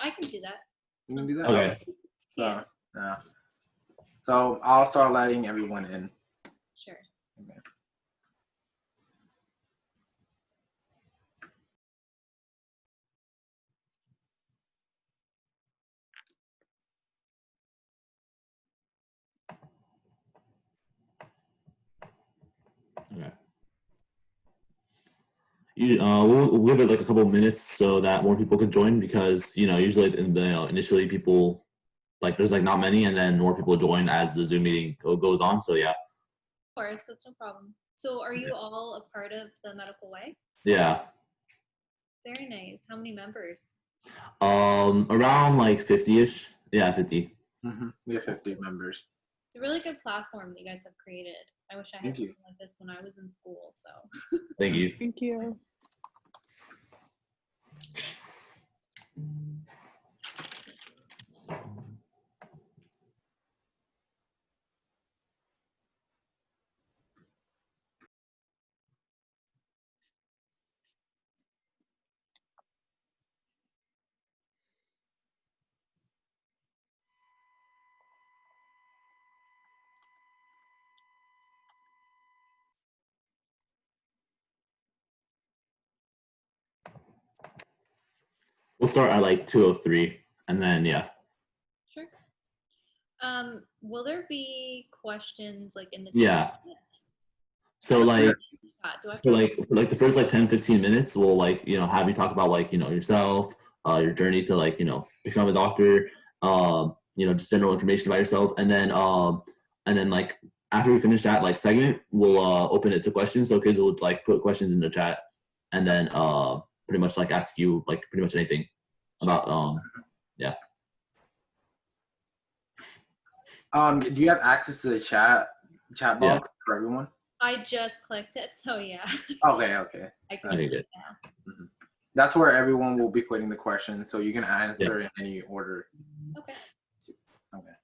I can do that. You can do that? Okay. So, yeah. So I'll start letting everyone in. Sure. Okay. Okay. We'll give it like a couple of minutes so that more people can join, because usually initially people there's not many, and then more people join as the Zoom meeting goes on. So yeah. Of course, that's no problem. So are you all a part of the Medical Way? Yeah. Very nice. How many members? Around 50-ish. Yeah, 50. Mm-hmm. We have 50 members. It's a really good platform that you guys have created. I wish I had something like this when I was in school. So Thank you. Thank you. We'll start at 2:03, and then yeah. Sure. Will there be questions in the Yeah. chat? So do I have to the first 10-15 minutes, we'll have you talk about yourself, your journey to become a doctor, just general information about yourself, and then after we finish that segment, we'll open it to questions. So kids will put questions in the chat, and then pretty much ask you pretty much anything about yeah. Do you have access to the chat box for everyone? I just clicked it, so yeah. Okay. I clicked it now. Mm-hmm. That's where everyone will be putting the questions, so you can answer in any order. Okay. Okay.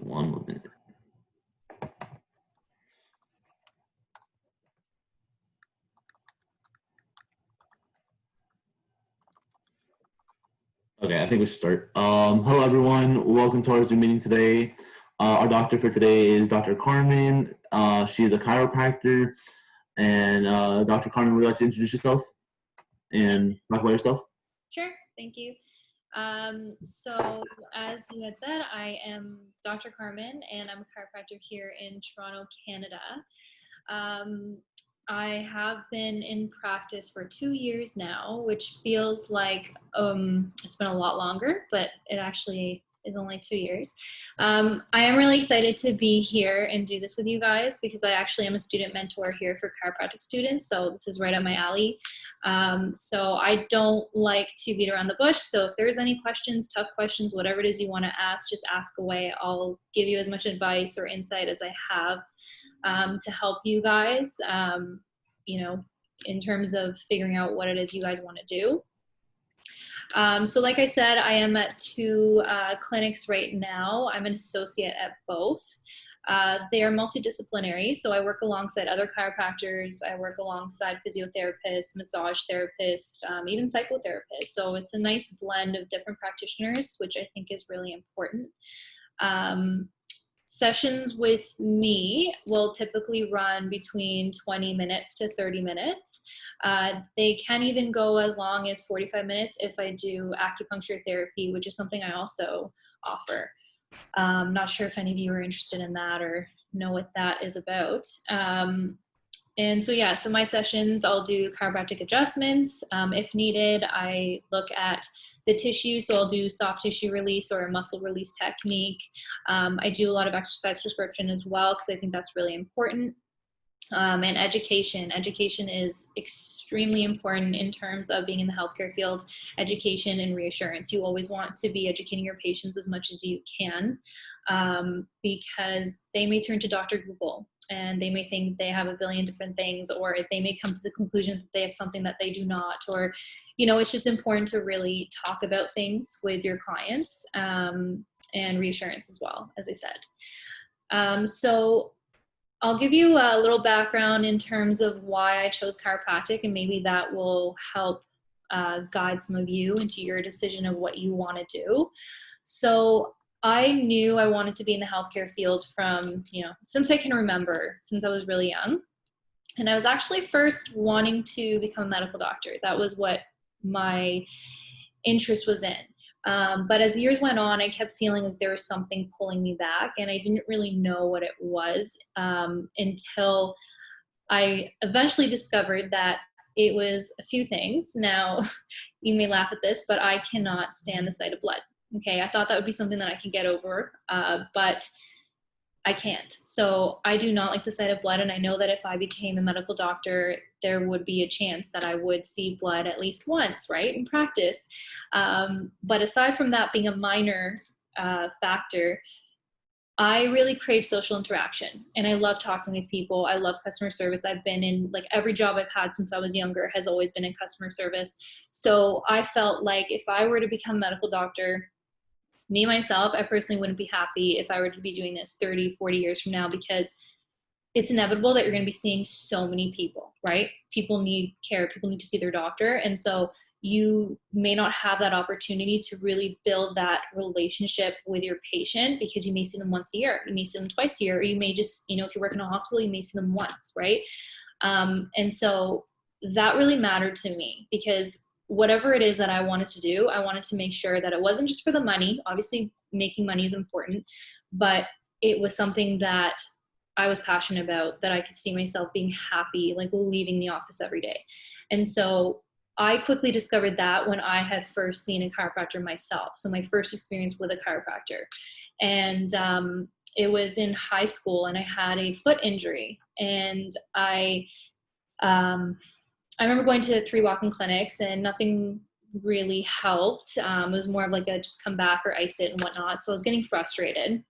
One more minute. Okay, I think we should start. Hello, everyone. Welcome to our Zoom meeting today. Our doctor for today is Dr. Carmen. She is a chiropractor. And Dr. Carmen, would you like to introduce yourself and talk about yourself? Sure. Thank you. So as you had said, I am Dr. Carmen, and I'm a chiropractor here in Toronto, Canada. I have been in practice for 2 years now, which feels like it's been a lot longer, but it actually is only 2 years. I am really excited to be here and do this with you guys, because I actually am a student mentor here for chiropractic students, so this is right up my alley. So I don't like to beat around the bush, so if there's any questions, tough questions, whatever it is you want to ask, just ask away. I'll give you as much advice or insight as I have to help you guys, in terms of figuring out what it is you guys want to do. So like I said, I am at 2 clinics right now. I'm an associate at both. They are multidisciplinary, so I work alongside other chiropractors. I work alongside physiotherapists, massage therapists, even psychotherapists. So it's a nice blend of different practitioners, which I think is really important. Sessions with me will typically run between 20 minutes to 30 minutes. They can even go as long as 45 minutes if I do acupuncture therapy, which is something I also offer. Not sure if any of you are interested in that or know what that is about. And so, yeah, so my sessions, I'll do chiropractic adjustments. If needed, I look at the tissue, so I'll do soft tissue release or a muscle release technique. I do a lot of exercise prescription as well, because I think that's really important. And education. Education is extremely important in terms of being in the healthcare field. Education and reassurance. You always want to be educating your patients as much as you can, because they may turn to Dr. Google and they may think they have a billion different things, or they may come to the conclusion that they have something that they do not, or, it's just important to really talk about things with your clients, and reassurance as well, as I said. So I'll give you a little background in terms of why I chose chiropractic, and maybe that will help guide some of you into your decision of what you want to do. So I knew I wanted to be in the healthcare field from, since I can remember, since I was really young. And I was actually first wanting to become a medical doctor. That was what my interest was in. But as the years went on, I kept feeling like there was something pulling me back, and I didn't really know what it was until I eventually discovered that it was a few things. Now, you may laugh at this, but I cannot stand the sight of blood. Okay, I thought that would be something that I could get over, but I can't. So I do not like the sight of blood, and I know that if I became a medical doctor, there would be a chance that I would see blood at least once, right, in practice. But aside from that being a minor factor, I really crave social interaction, and I love talking with people. I love customer service. I've been in, like, every job I've had since I was younger has always been in customer service. So I felt like if I were to become a medical doctor, me, myself, I personally wouldn't be happy if I were to be doing this 30, 40 years from now, because it's inevitable that you're going to be seeing so many people, right? People need care. People need to see their doctor. And so you may not have that opportunity to really build that relationship with your patient, because you may see them once a year, you may see them twice a year, or you may just, if you work in a hospital, you may see them once, right? And so that really mattered to me, because whatever it is that I wanted to do, I wanted to make sure that it wasn't just for the money. Obviously, making money is important, but it was something that I was passionate about, that I could see myself being happy, like leaving the office every day. And so I quickly discovered that when I had first seen a chiropractor myself. So my first experience with a chiropractor. And it was in high school, and I had a foot injury. And I remember going to 3 walk-in clinics, and nothing really helped. It was more of like a just come back or ice it and whatnot. So I was getting frustrated.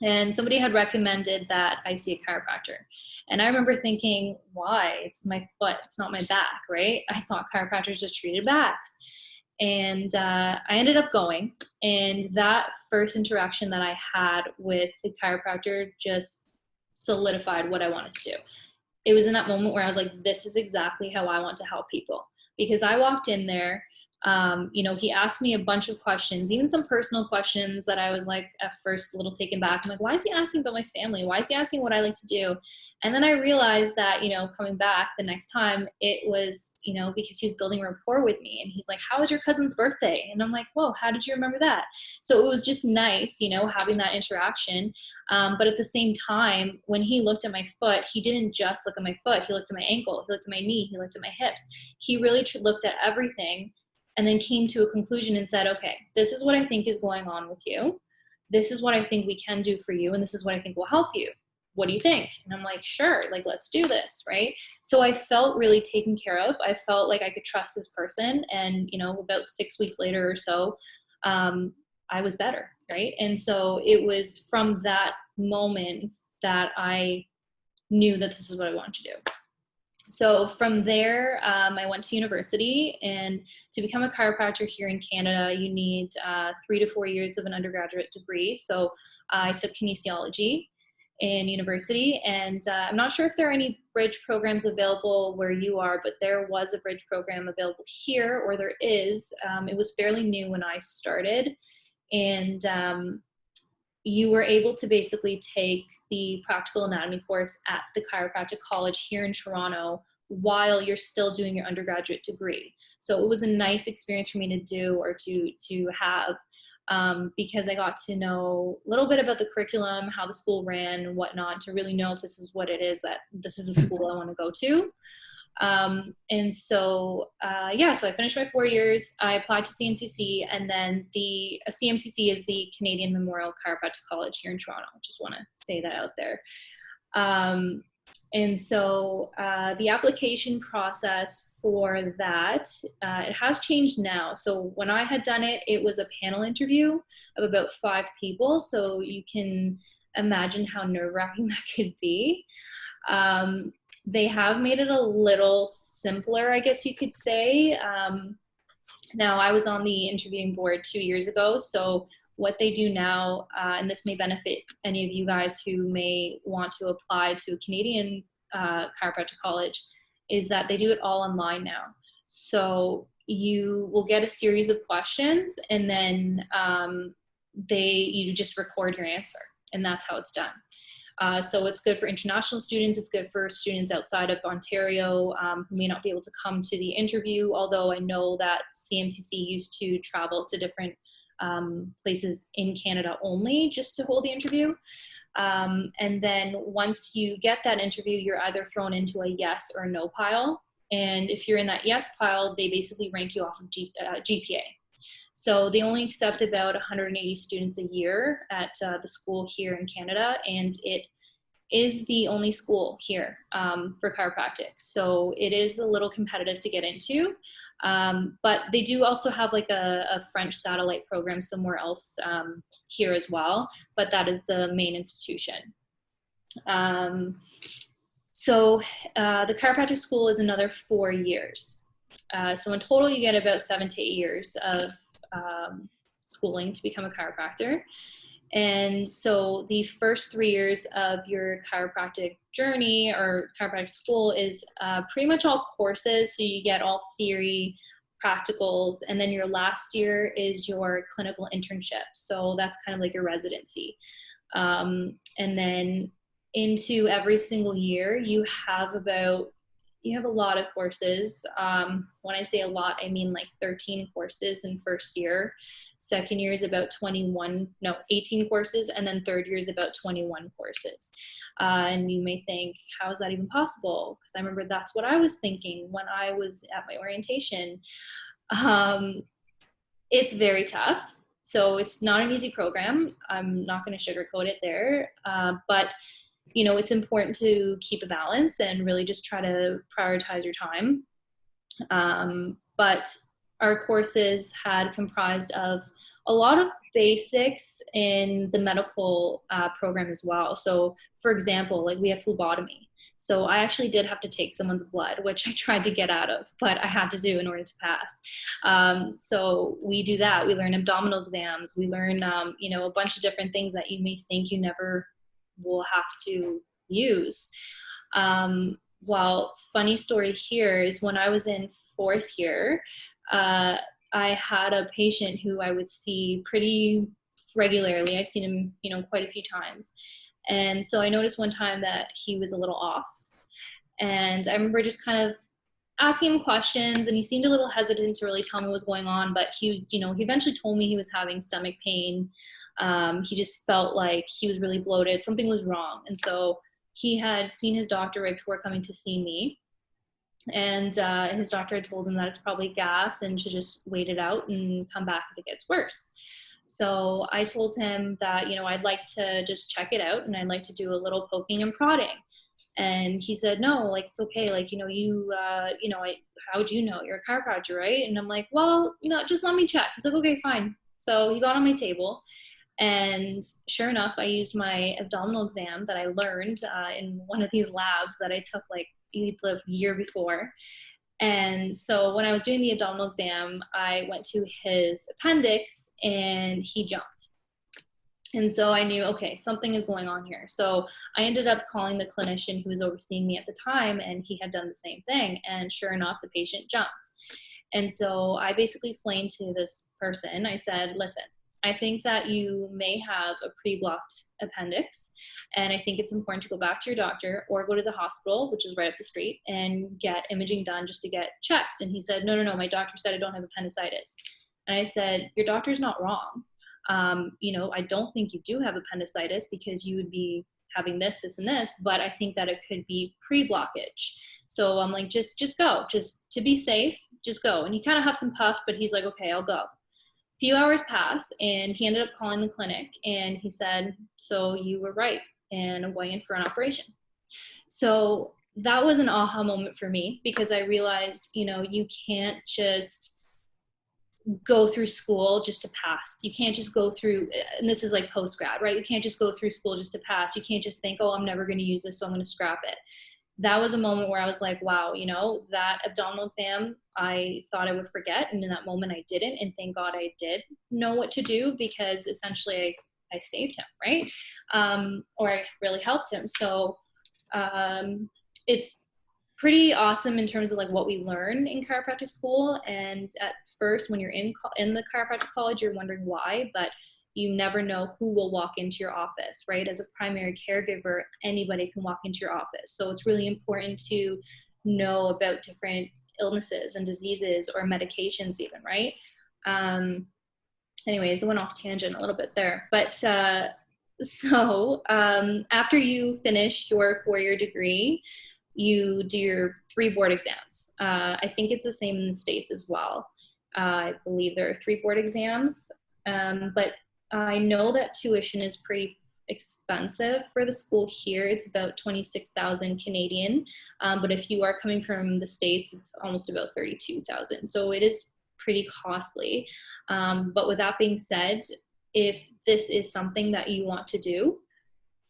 And somebody had recommended that I see a chiropractor. And I remember thinking, why? It's my foot, it's not my back, right? I thought chiropractors just treated backs. And I ended up going. And that first interaction that I had with the chiropractor just solidified what I wanted to do. It was in that moment where I was like, this is exactly how I want to help people. Because I walked in there, he asked me a bunch of questions, even some personal questions that I was like at first a little taken back. I'm like, why is he asking about my family? Why is he asking what I like to do? And then I realized that, coming back the next time, it was, because he was building a rapport with me. And he's like, how was your cousin's birthday? And I'm like, whoa, how did you remember that? So it was just nice, having that interaction. But at the same time, when he looked at my foot, he didn't just look at my foot. He looked at my ankle, he looked at my knee, he looked at my hips. He really looked at everything, and then came to a conclusion and said, okay, this is what I think is going on with you. This is what I think we can do for you. And this is what I think will help you. What do you think? And I'm like, sure, like, let's do this. Right. So I felt really taken care of. I felt like I could trust this person. And, about 6 weeks later or so, I was better. Right. And so it was from that moment that I knew that this is what I wanted to do. So from there, I went to university, and to become a chiropractor here in Canada, you need 3 to 4 years of an undergraduate degree. So I took kinesiology in university, and I'm not sure if there are any bridge programs available where you are, but there was a bridge program available here, or there is. It was fairly new when I started, and you were able to basically take the practical anatomy course at the chiropractic college here in Toronto while you're still doing your undergraduate degree. So it was a nice experience for me to do, or to have, because I got to know a little bit about the curriculum, how the school ran and whatnot, to really know if this is what it is, that this is the school I want to go to. So I finished my 4 years. I applied to CMCC, and then the CMCC is the Canadian Memorial Chiropractic College here in Toronto. I just want to say that out there. The application process for that, it has changed now. So when I had done it, it was a panel interview of about 5 people. So you can imagine how nerve-wracking that could be. They have made it a little simpler, I guess you could say. Now, I was on the interviewing board 2 years ago, so what they do now, and this may benefit any of you guys who may want to apply to a Canadian chiropractic college, is that they do it all online now. So you will get a series of questions, and then you just record your answer, and that's how it's done. So it's good for international students. It's good for students outside of Ontario who may not be able to come to the interview, although I know that CMCC used to travel to different places in Canada only just to hold the interview. And then once you get that interview, you're either thrown into a yes or no pile. And if you're in that yes pile, they basically rank you off of GPA. So they only accept about 180 students a year at the school here in Canada, and it is the only school here for chiropractic. So it is a little competitive to get into, but they do also have like a French satellite program somewhere else here as well, but that is the main institution. So the chiropractic school is another 4 years. So in total, you get about 7 to 8 years of schooling to become a chiropractor. And so the first 3 years of your chiropractic journey or chiropractic school is pretty much all courses. So you get all theory, practicals, and then your last year is your clinical internship. So that's kind of like your residency. And then into every single year, you have a lot of courses. When I say a lot, I mean like 13 courses in first year. Second year is about 18 courses, and then third year is about 21 courses. And you may think, how is that even possible? Because I remember that's what I was thinking when I was at my orientation. It's very tough. So it's not an easy program. I'm not going to sugarcoat it there. But you know, it's important to keep a balance and really just try to prioritize your time. But our courses had comprised of a lot of basics in the medical program as well. So for example, like we have phlebotomy. So I actually did have to take someone's blood, which I tried to get out of, but I had to do in order to pass. So we do that. We learn abdominal exams. We learn, a bunch of different things that you may think you never will have to use. Well, funny story here is when I was in fourth year, I had a patient who I would see pretty regularly. I've seen him, quite a few times. And so I noticed one time that he was a little off. And I remember just kind of asking him questions, and he seemed a little hesitant to really tell me what was going on, but he eventually told me he was having stomach pain. He just felt like he was really bloated. Something was wrong. And so he had seen his doctor right before coming to see me. And his doctor had told him that it's probably gas and to just wait it out and come back if it gets worse. So I told him that, I'd like to just check it out and I'd like to do a little poking and prodding. And he said, no, like, it's okay. Like, how would you know? You're a chiropractor, right? And I'm like, well, just let me check. He's like, okay, fine. So he got on my table. And sure enough, I used my abdominal exam that I learned in one of these labs that I took like the year before. And so when I was doing the abdominal exam, I went to his appendix and he jumped. And so I knew, okay, something is going on here. So I ended up calling the clinician who was overseeing me at the time, and he had done the same thing. And sure enough, the patient jumped. And so I basically explained to this person, I said, listen, I think that you may have a pre-blocked appendix, and I think it's important to go back to your doctor or go to the hospital, which is right up the street, and get imaging done just to get checked. And he said, no, my doctor said I don't have appendicitis. And I said, your doctor's not wrong. I don't think you do have appendicitis because you would be having this, and this, but I think that it could be pre-blockage. So I'm like, just go, just to be safe, just go. And he kind of huffed and puffed, but he's like, okay, I'll go. Few hours passed and he ended up calling the clinic and he said, so you were right and I'm going in for an operation. So that was an aha moment for me because I realized, you can't just go through school just to pass. You can't just go through, and this is like post-grad, right? You can't just go through school just to pass. You can't just think, oh, I'm never going to use this, so I'm going to scrap it. that was a moment where I was like, wow, you know, that abdominal exam, I thought I would forget. And in that moment I didn't. And thank God I did know what to do, because essentially I saved him, right? Or I really helped him. So it's pretty awesome in terms of like what we learn in chiropractic school. And at first, when you're in the chiropractic college, you're wondering why, but you never know who will walk into your office, right? As a primary caregiver, anybody can walk into your office. So it's really important to know about different illnesses and diseases or medications even, right? Anyways, I went off tangent a little bit there. But after you finish your 4-year degree, you do your 3 board exams. I think it's the same in the States as well. I believe there are 3 board exams, but I know that tuition is pretty expensive for the school here. It's about 26,000 Canadian, but if you are coming from the States, it's almost about 32,000. So it is pretty costly. But with that being said, if this is something that you want to do,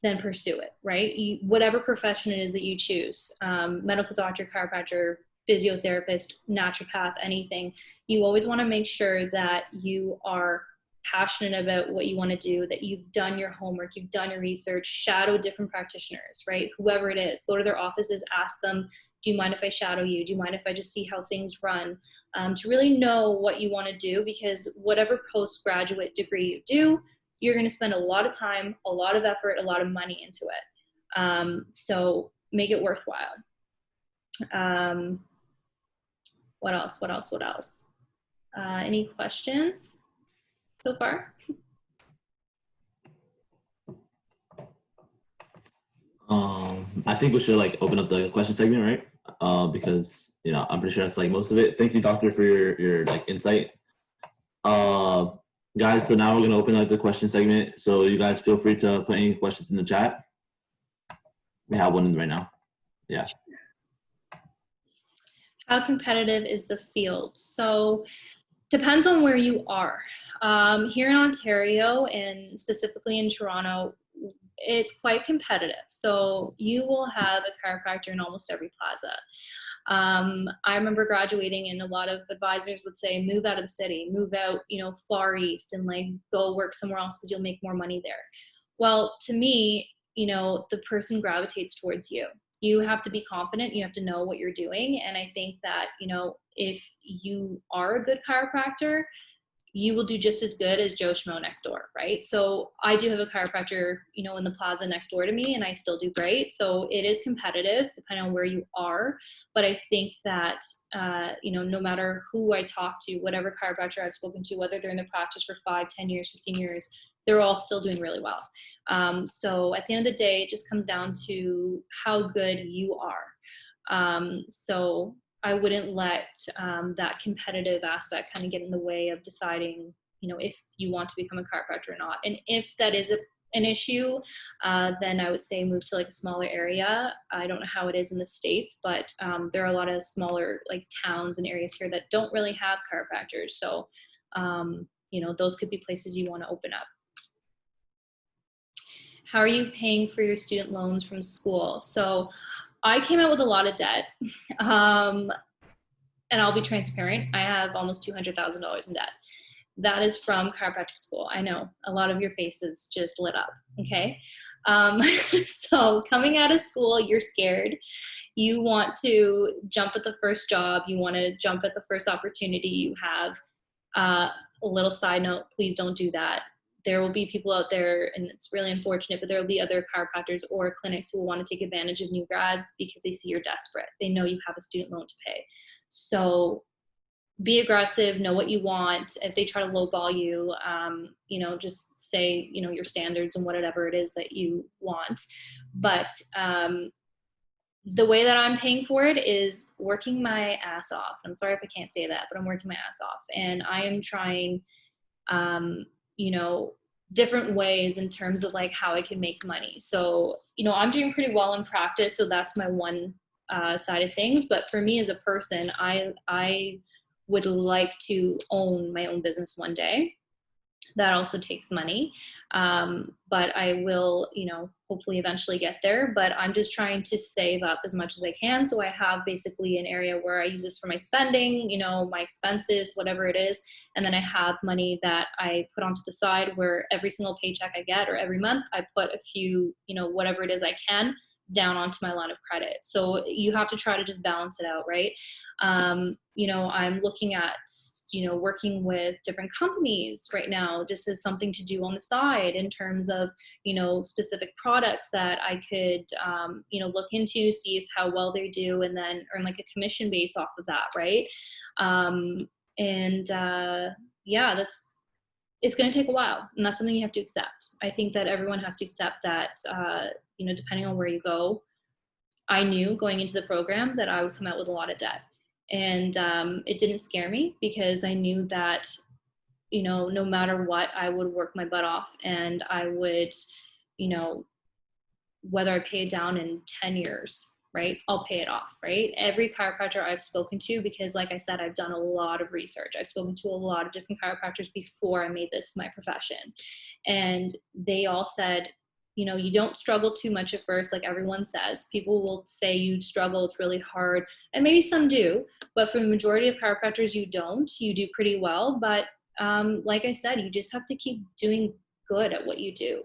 then pursue it, right? Whatever profession it is that you choose, medical doctor, chiropractor, physiotherapist, naturopath, anything, you always want to make sure that you are passionate about what you want to do, that you've done your homework, you've done your research, shadow different practitioners, right? Whoever it is, go to their offices, ask them, do you mind if I shadow you? Do you mind if I just see how things run? To really know what you want to do, because whatever postgraduate degree you do, you're going to spend a lot of time, a lot of effort, a lot of money into it. So make it worthwhile. What else? Any questions so far? I think we should like open up the question segment, right? Because you know I'm pretty sure that's like most of it. Thank you, doctor, for your like insight. Guys, so now we're gonna open up the question segment. So you guys feel free to put any questions in the chat. We have one right now. Yeah. How competitive is the field? So depends on where you are. Here in Ontario and specifically in Toronto, it's quite competitive. So you will have a chiropractor in almost every plaza. I remember graduating and a lot of advisors would say, move out of the city, move out, you know, far east, and like go work somewhere else because you'll make more money there. Well, to me, you know, the person gravitates towards you. You have to be confident, you have to know what you're doing. And I think that, you know, if you are a good chiropractor, you will do just as good as Joe Schmo next door, right? So I do have a chiropractor, you know, in the plaza next door to me, and I still do great. So it is competitive depending on where you are. But I think that, you know, no matter who I talk to, whatever chiropractor I've spoken to, whether they're in the practice for 5, 10 years, 15 years, they're all still doing really well. So at the end of the day, it just comes down to how good you are. So I wouldn't let that competitive aspect kind of get in the way of deciding, you know, if you want to become a chiropractor or not. And if that is an issue, then I would say move to like a smaller area. I don't know how it is in the States, but there are a lot of smaller like towns and areas here that don't really have chiropractors. So, you know, those could be places you want to open up. How are you paying for your student loans from school? So I came out with a lot of debt, and I'll be transparent. I have almost $200,000 in debt. That is from chiropractic school. I know a lot of your faces just lit up. Okay. So coming out of school, you're scared. You want to jump at the first job. You want to jump at the first opportunity you have. A little side note, please don't do that. There will be people out there, and it's really unfortunate, but there will be other chiropractors or clinics who will want to take advantage of new grads because they see you're desperate. They know you have a student loan to pay. So be aggressive, know what you want. If they try to lowball you, you know, just say, you know, your standards and whatever it is that you want. But the way that I'm paying for it is working my ass off. I'm sorry if I can't say that, but I'm working my ass off. And I am trying, you know, different ways in terms of like how I can make money. So, you know, I'm doing pretty well in practice. So that's my one side of things. But for me as a person, I would like to own my own business one day. That also takes money. But I will, hopefully eventually get there. But I'm just trying to save up as much as I can. So I have basically an area where I use this for my spending, my expenses, whatever it is. And then I have money that I put onto the side where every single paycheck I get or every month, I put a few, whatever it is I can down onto my line of credit. So you have to try to just balance it out, right? I'm looking at, working with different companies right now, just as something to do on the side in terms of, specific products that I could, look into, see if how well they do, and then earn like a commission base off of that, right? Yeah, it's going to take a while, and that's something you have to accept. I think that everyone has to accept that, depending on where you go. I knew going into the program that I would come out with a lot of debt, and it didn't scare me because I knew that, no matter what, I would work my butt off, and I would, whether I pay it down in 10 years, right? I'll pay it off, right? Every chiropractor I've spoken to, because like I said, I've done a lot of research. I've spoken to a lot of different chiropractors before I made this my profession. And they all said, you don't struggle too much at first, like everyone says. People will say you struggle, it's really hard. And maybe some do, but for the majority of chiropractors, you don't. You do pretty well. But like I said, you just have to keep doing good at what you do.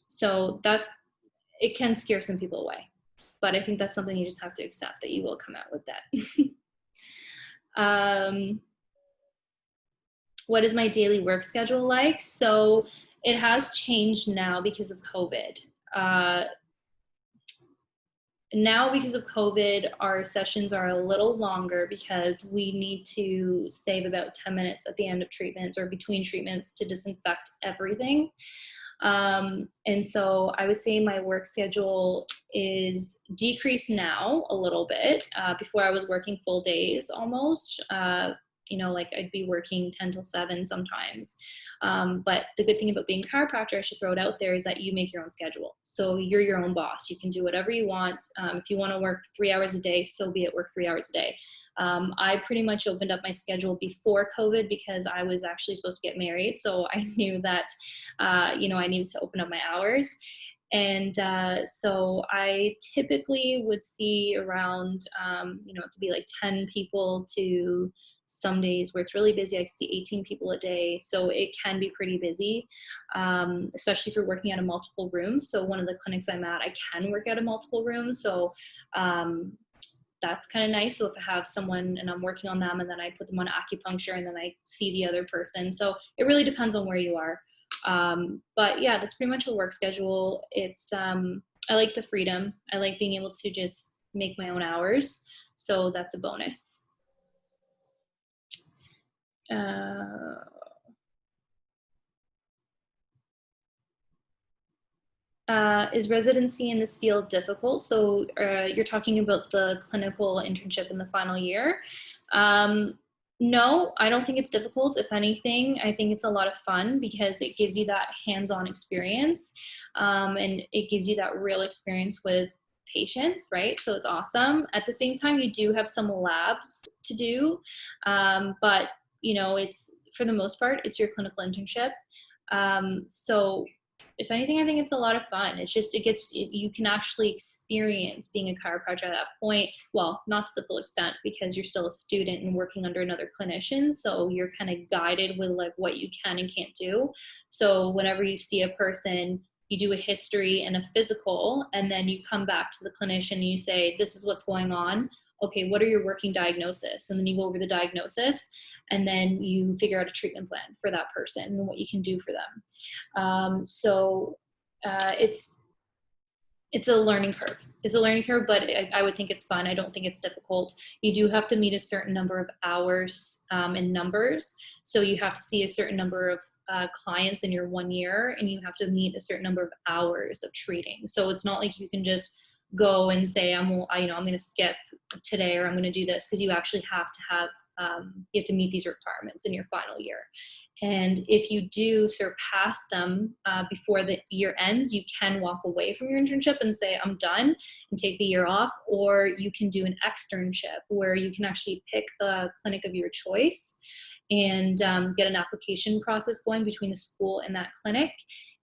So it can scare some people away, but I think that's something you just have to accept, that you will come out with that. What is my daily work schedule like? So it has changed now because of COVID. Now because of COVID, our sessions are a little longer because we need to save about 10 minutes at the end of treatments or between treatments to disinfect everything. And so I would say my work schedule is decreased now a little bit. Before I was working full days almost, like I'd be working 10 till 7 sometimes. But the good thing about being a chiropractor, I should throw it out there, is that you make your own schedule. So you're your own boss. You can do whatever you want. If you want to work 3 hours a day, so be it, work 3 hours a day. I pretty much opened up my schedule before COVID because I was actually supposed to get married. So I knew that, I needed to open up my hours. And so I typically would see around, it could be like 10 people to some days where it's really busy. I can see 18 people a day. So it can be pretty busy, especially if you're working out of multiple rooms. So one of the clinics I'm at, I can work out of multiple rooms. So that's kind of nice. So if I have someone and I'm working on them and then I put them on acupuncture and then I see the other person. So it really depends on where you are. But yeah, that's pretty much a work schedule. It's, I like the freedom. I like being able to just make my own hours. So that's a bonus. Is residency in this field difficult? So you're talking about the clinical internship in the final year. No, I don't think it's difficult. If anything, I think it's a lot of fun because it gives you that hands-on experience, and it gives you that real experience with patients, right? So it's awesome. At the same time, you do have some labs to do, but it's, for the most part, it's your clinical internship. So if anything, I think it's a lot of fun. It's just, you can actually experience being a chiropractor at that point. Well, not to the full extent because you're still a student and working under another clinician. So you're kind of guided with like what you can and can't do. So whenever you see a person, you do a history and a physical, and then you come back to the clinician and you say, this is what's going on. Okay, what are your working diagnosis? And then you go over the diagnosis, and then you figure out a treatment plan for that person and what you can do for them. It's a learning curve. It's a learning curve, but I would think it's fun. I don't think it's difficult. You do have to meet a certain number of hours in numbers. So you have to see a certain number of clients in your 1 year, and you have to meet a certain number of hours of treating. So it's not like you can just go and say, I'm going to skip today, or I'm going to do this, because you actually have to have, you have to meet these requirements in your final year. And if you do surpass them before the year ends, you can walk away from your internship and say, I'm done, and take the year off. Or you can do an externship where you can actually pick a clinic of your choice and get an application process going between the school and that clinic.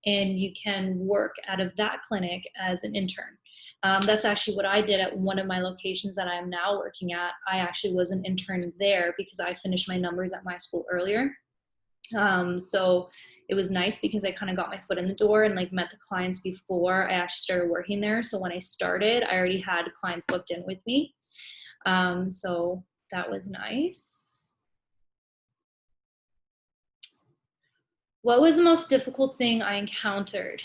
And you can work out of that clinic as an intern. That's actually what I did at one of my locations that I am now working at. I actually was an intern there because I finished my numbers at my school earlier. So it was nice because I kind of got my foot in the door and like met the clients before I actually started working there. So when I started, I already had clients booked in with me. So that was nice. What was the most difficult thing I encountered?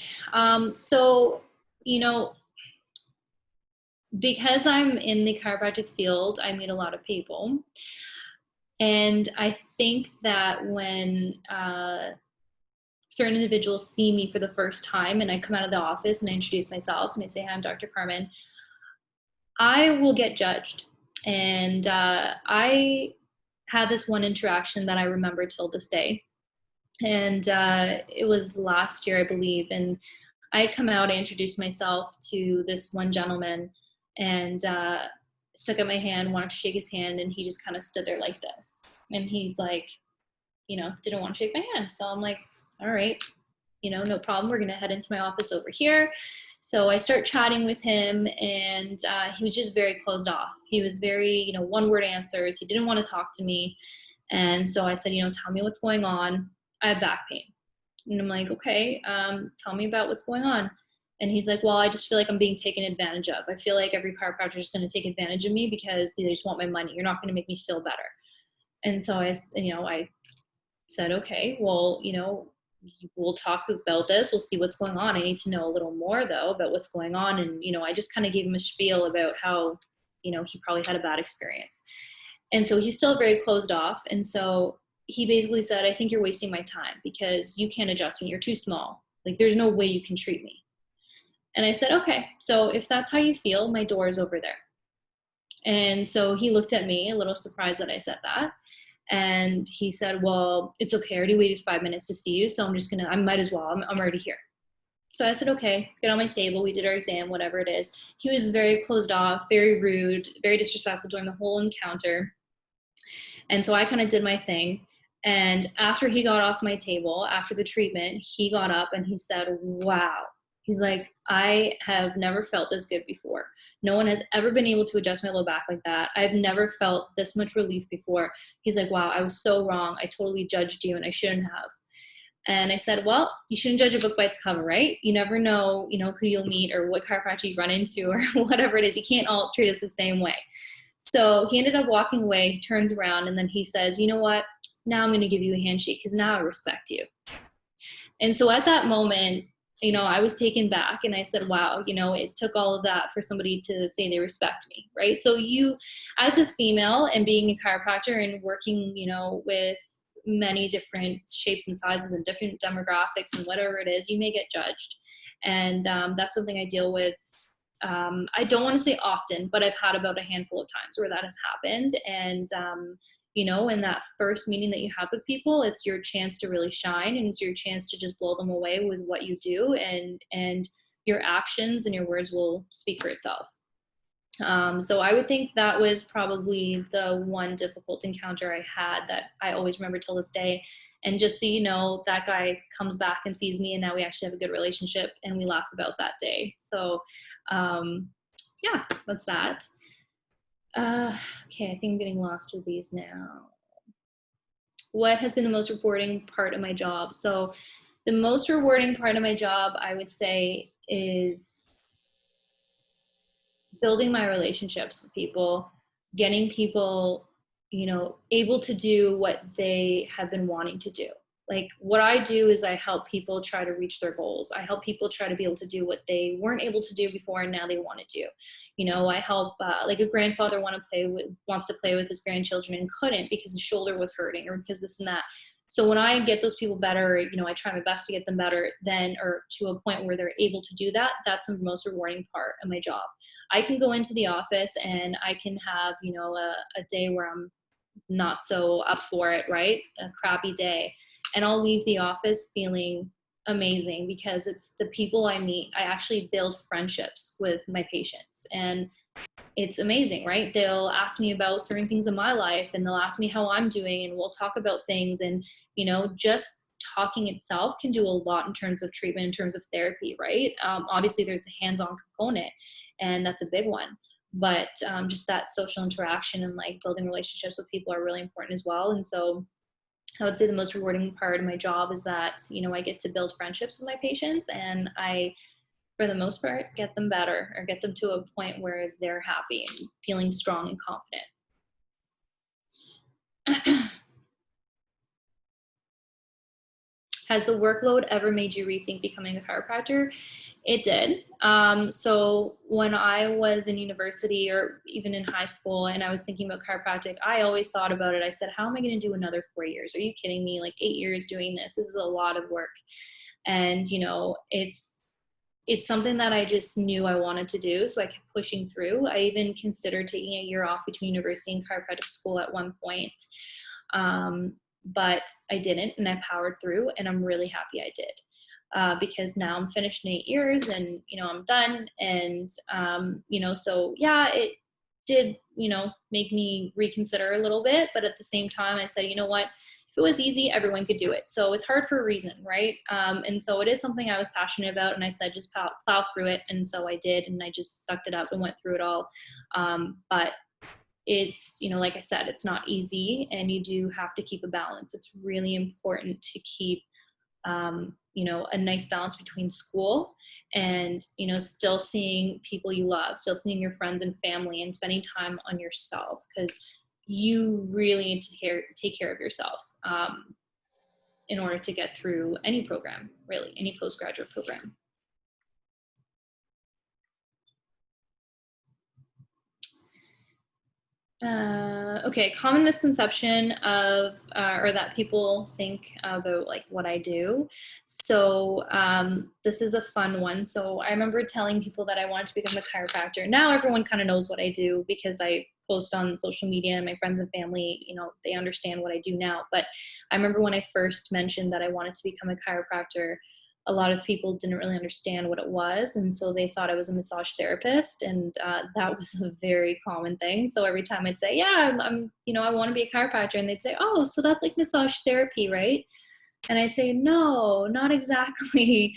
So, you know, because I'm in the chiropractic field, I meet a lot of people. And I think that when certain individuals see me for the first time and I come out of the office and I introduce myself and I say, hi, I'm Dr. Carmen, I will get judged. And I had this one interaction that I remember till this day. And it was last year, I believe. And I had come out, I introduced myself to this one gentleman and stuck out my hand, wanted to shake his hand, and he just kind of stood there like this. And he's like, you know, didn't want to shake my hand. So I'm like, all right, you know, no problem. We're going to head into my office over here. So I start chatting with him, and he was just very closed off. He was very, you know, one-word answers. He didn't want to talk to me. And so I said, you know, tell me what's going on. I have back pain. And I'm like, okay, tell me about what's going on. And he's like, well, I just feel like I'm being taken advantage of. I feel like every chiropractor is going to take advantage of me because they just want my money. You're not going to make me feel better. And so I said, okay, well, you know, we'll talk about this. We'll see what's going on. I need to know a little more though about what's going on. And, you know, I just kind of gave him a spiel about how, you know, he probably had a bad experience. And so he's still very closed off. And so he basically said, I think you're wasting my time because you can't adjust me. You're too small. Like, there's no way you can treat me. And I said, okay, so if that's how you feel, my door is over there. And so he looked at me, a little surprised that I said that. And he said, well, it's okay. I already waited 5 minutes to see you. So I might as well. I'm already here. So I said, okay, get on my table. We did our exam, whatever it is. He was very closed off, very rude, very disrespectful during the whole encounter. And so I kind of did my thing. And after he got off my table, after the treatment, he got up and he said, wow. He's like, I have never felt this good before. No one has ever been able to adjust my low back like that. I've never felt this much relief before. He's like, wow, I was so wrong. I totally judged you and I shouldn't have. And I said, well, you shouldn't judge a book by its cover, right? You never know, who you'll meet or what chiropractor you run into or whatever it is. You can't all treat us the same way. So he ended up walking away, he turns around, and then he says, you know what? Now I'm going to give you a handshake because now I respect you. And so at that moment, I was taken back and I said, wow, it took all of that for somebody to say they respect me, right? So you, as a female and being a chiropractor and working, with many different shapes and sizes and different demographics and whatever it is, you may get judged. And that's something I deal with. I don't want to say often, but I've had about a handful of times where that has happened. And, in that first meeting that you have with people, it's your chance to really shine and it's your chance to just blow them away with what you do, and your actions and your words will speak for itself. So I would think that was probably the one difficult encounter I had that I always remember till this day. And just so you know, that guy comes back and sees me and now we actually have a good relationship and we laugh about that day. So yeah, that's that. Okay, I think I'm getting lost with these now. What has been the most rewarding part of my job? So the most rewarding part of my job, I would say, is building my relationships with people, getting people, able to do what they have been wanting to do. Like, what I do is I help people try to reach their goals. I help people try to be able to do what they weren't able to do before and now they want to do. I help, like a grandfather wants to play with his grandchildren and couldn't because his shoulder was hurting or because this and that. So when I get those people better, I try my best to get them better or to a point where they're able to do that. That's the most rewarding part of my job. I can go into the office and I can have, a day where I'm not so up for it, right? A crappy day. and I'll leave the office feeling amazing because it's the people I meet. I actually build friendships with my patients, and it's amazing, right? They'll ask me about certain things in my life, and they'll ask me how I'm doing, and we'll talk about things. And, just talking itself can do a lot in terms of treatment, in terms of therapy, right? Obviously there's the hands-on component, and that's a big one. But just that social interaction and like building relationships with people are really important as well. And so I would say the most rewarding part of my job is that, I get to build friendships with my patients, and I, for the most part, get them better, or get them to a point where they're happy and feeling strong and confident. Has the workload ever made you rethink becoming a chiropractor? It did. So when I was in university or even in high school and I was thinking about chiropractic, I always thought about it. I said, how am I going to do another 4 years? Are you kidding me? Like 8 years doing this. This is a lot of work. And, it's something that I just knew I wanted to do. So I kept pushing through. I even considered taking a year off between university and chiropractic school at one point. But I didn't, and I powered through, and I'm really happy I did. Because now I'm finished in 8 years, and, I'm done. And, so yeah, it did, make me reconsider a little bit. But at the same time, I said, you know what? If it was easy, everyone could do it. So it's hard for a reason, right? And so it is something I was passionate about, and I said, just plow through it. And so I did, and I just sucked it up and went through it all. But it's, like I said, it's not easy, and you do have to keep a balance. It's really important to keep, a nice balance between school and, still seeing people you love, still seeing your friends and family, and spending time on yourself, because you really need to take care of yourself in order to get through any program, really, any postgraduate program. Okay, common misconception of or that people think about like what I do. So this is a fun one. So I remember telling people that I wanted to become a chiropractor. Now everyone kind of knows what I do because I post on social media, and my friends and family, they understand what I do now. But I remember when I first mentioned that I wanted to become a chiropractor, a lot of people didn't really understand what it was. And so they thought I was a massage therapist. And that was a very common thing. So every time I'd say, yeah, I'm I want to be a chiropractor. And they'd say, oh, so that's like massage therapy, right? And I'd say, no, not exactly.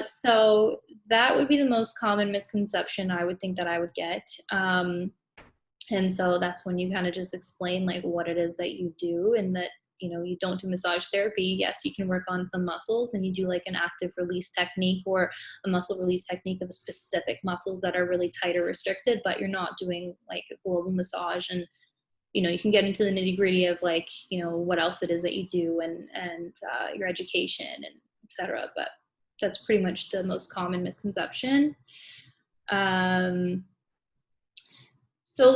So that would be the most common misconception I would think that I would get. And so that's when you kind of just explain like what it is that you do, and that you don't do massage therapy. Yes, you can work on some muscles, and you do like an active release technique or a muscle release technique of specific muscles that are really tight or restricted, but you're not doing like a global massage. And you can get into the nitty gritty of like what else it is that you do, and your education and etc. But that's pretty much the most common misconception. So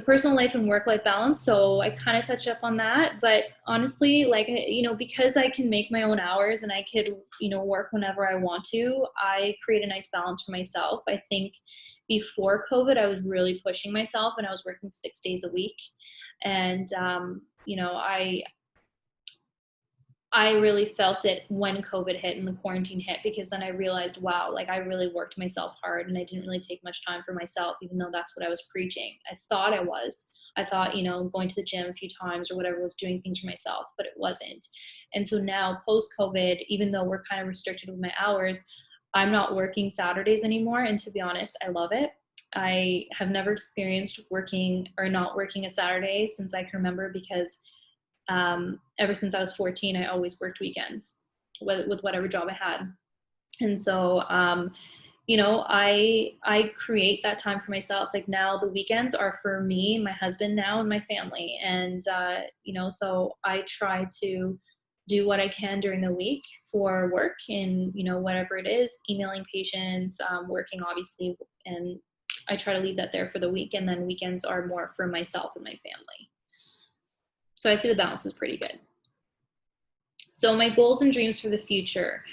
personal life and work-life balance. So I kind of touched up on that, but honestly, like, because I can make my own hours and I could, work whenever I want to, I create a nice balance for myself. I think before COVID, I was really pushing myself, and I was working 6 days a week. And, I really felt it when COVID hit and the quarantine hit, because then I realized, wow, like I really worked myself hard, and I didn't really take much time for myself, even though that's what I was preaching. I thought, going to the gym a few times or whatever was doing things for myself, but it wasn't. And so now post COVID, even though we're kind of restricted with my hours, I'm not working Saturdays anymore. And to be honest, I love it. I have never experienced working or not working a Saturday since I can remember, because ever since I was 14, I always worked weekends with whatever job I had. And so, I create that time for myself. Like now the weekends are for me, my husband now, and my family. And, so I try to do what I can during the week for work and, whatever it is, emailing patients, working obviously. And I try to leave that there for the week. And then weekends are more for myself and my family. So I see the balance is pretty good. So my goals and dreams for the future.